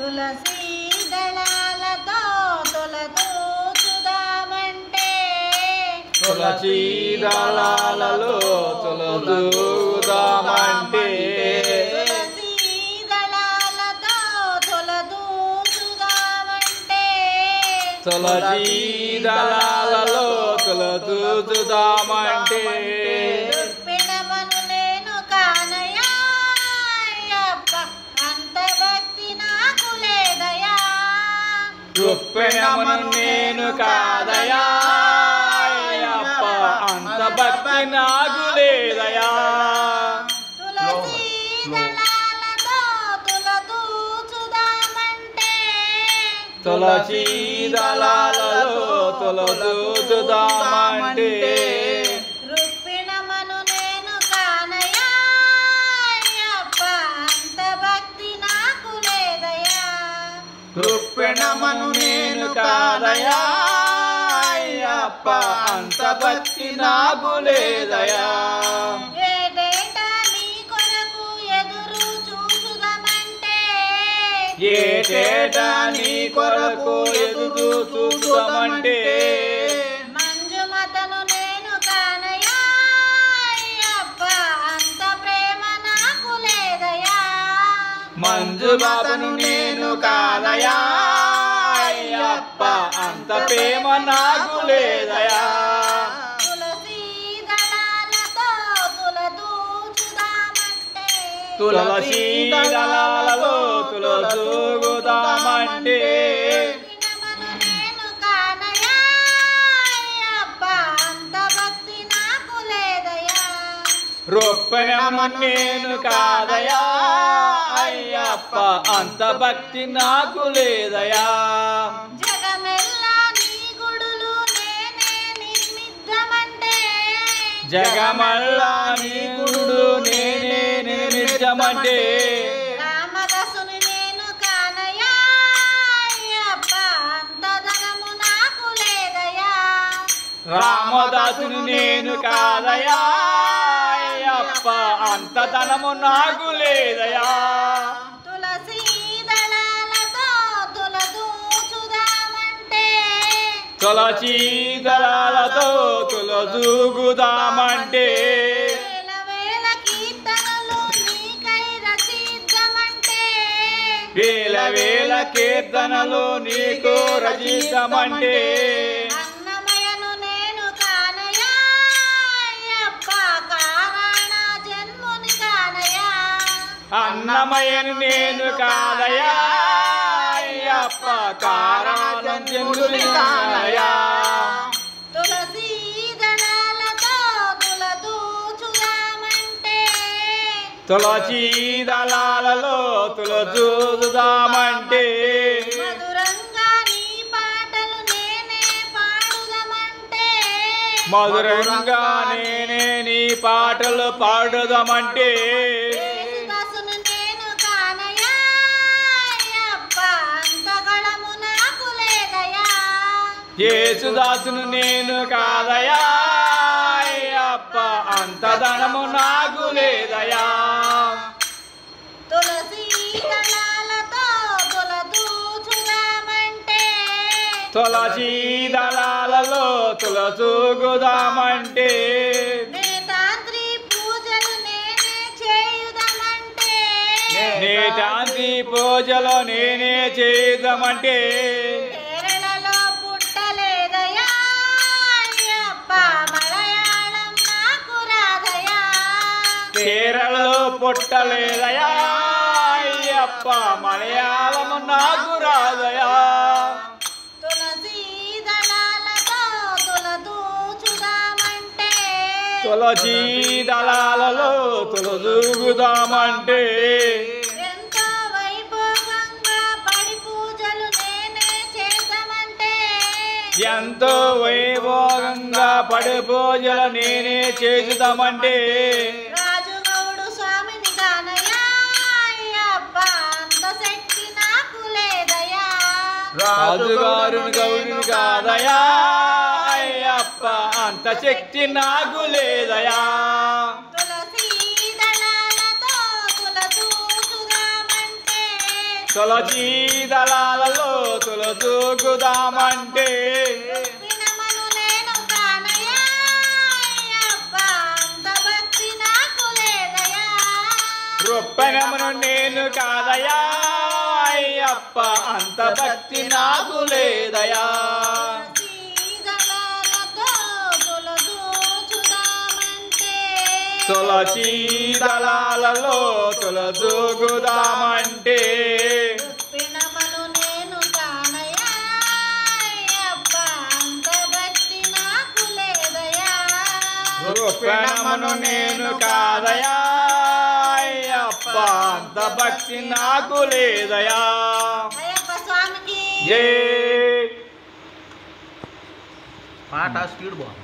తులసి దళాలతో తులదూచుదామంటే తులసి దళాలలో తులదూచుదామంటే తులసి దళాలతో తులదూచుదామంటే తులసి దళాలలో తులదూచుదామంటే రుక్మిణమను నేను కానయ్యా అయ్యప్ప అంత భక్తి నాకు లేదయా రుక్మిణమను నేను కాదయా అయ్యప్ప అంత భక్తి నాకు లేదయా తులసి దళాలతో తులదూచుదామంటే తులసి దళాలలో తులదూచుదామంటే రుక్మిణమను నేను కానయ్యా అయ్యప్ప అంత భక్తి నాకు లేదయా రుక్మిణమను నేను కాదయా అయ్యప్ప అంత భక్తి నాకు లేదయా ఏటేటా నీ కొరకు ఎదురు చూసుదామంటే ఏటేటా నీ కొరకు ఎదురు చూద్దామంటే మంజుమతను నేను కానయ్యా అయ్యప్ప అంత ప్రేమ నాకు లేదయా మంజు బాబను నేను కాదయా అయ్యప్ప అంత ప్రేమ నాకు లేదయా తులసి దళాలతో తులదూచుదామంటే తులసి దళాలలో తులదూచుదామంటే రుక్మిణమను నేను కానయ్యా అయ్యప్ప అంత భక్తి నాకు లేదయా రుక్మిణమను నేను కాదయా అయ్యప్ప అంత భక్తి నాకు లేదయా జగమెల్లా నీ గుడులు నేనే నిర్మిద్దామంటే జగమల్లా నీ గుడు నేనే నిర్మిద్దామంటే రామదాసుని నేను కానయ్యా అయ్యప్ప అంత ధనము నాకు లేదయా రామదాసుని నేను కాదయా అయ్యప్ప అంత ధనము నాకు లేదయా తులసి దళాలతో తులదూచుదామంటే తులసి దళాలతో తులదూగుదామంటే వేల వేల కీర్తనలు నీకై రచిద్దామంటే వేల వేల కీర్తనలు నీకు రచిద్దామంటే అన్నమయను నేను కానయ్యా అయ్యప్ప కారణ జన్ముని కానయ్యా అన్నమయ్యను నేను కాదయా అయ్యప్ప కారణం జన్ముని కానయా తులసి దళాలతో తులదూచుదామంటే తులసి దళాలలో తులదూచుదామంటే మధురంగా నీ పాటలు నేనే పాడుదామంటే మధురంగా నేనే నీ పాటలు పాడుదామంటే యేసుదాసుని నేను కానయ్యా అయ్యప్ప అంత గళము నాకు లేదయా యేసుదాసును నేను కాదయా అయ్యప్ప అంత ధనము నాకు లేదయా తులసి దళాలతో తులదూచుదామంటే తులసి దళాలలో తులదూగుదామంటే నేతాంత్రి పూజలు నేనే చేయుదామంటే నేటాంతి పూజలు నేనే చేద్దామంటే కేరళలో పుట్టలేదయా అయ్యప్ప మలయాళం నాకు రాదయా కేరళలో పుట్టలేదయా అయ్యప్ప మలయాళము నాకు రాదయా తులసి దళాలతో తులదూచుదామంటే తులసి దళాలలో తులదూగుదామంటే ఎంతో వైభోగంగా పడి పూజలు నేనే చేద్దామంటే ఎంతో వైభోగంగా పడి పూజలు నేనే చేద్దామంటే రాజుగౌడు స్వామిని కానయ్యా అయ్యప్ప అంత శక్తి నాకు లేదయా రాజుగారుని గౌడిని కాదయా అయ్యప్ప అంత శక్తి నాకు లేదయా తులసి దళాలతో తులదూచుదామంటే తులసి దళాలలో తులదూకుదామంటే వినమను నేను కానయ్యా అయ్యప్ప అంత భక్తి నాకు లేదయ్యా రొప్పెనమును నేను కాదయా అయ్యప్ప అంత భక్తి నాకు లేదయా తులసి దళాలలో తులదూకుదామంటే వినమను నేను కానయ్యా అయ్యప్ప అంత భక్తి నాకు లేదయ్యా రొప్పెనమును నేను కాదయా అయ్యప్ప అంత భక్తి నాకు లేదయా అయ్యప్ప స్వామికి జై పాట స్పీడ్ బాగుంది.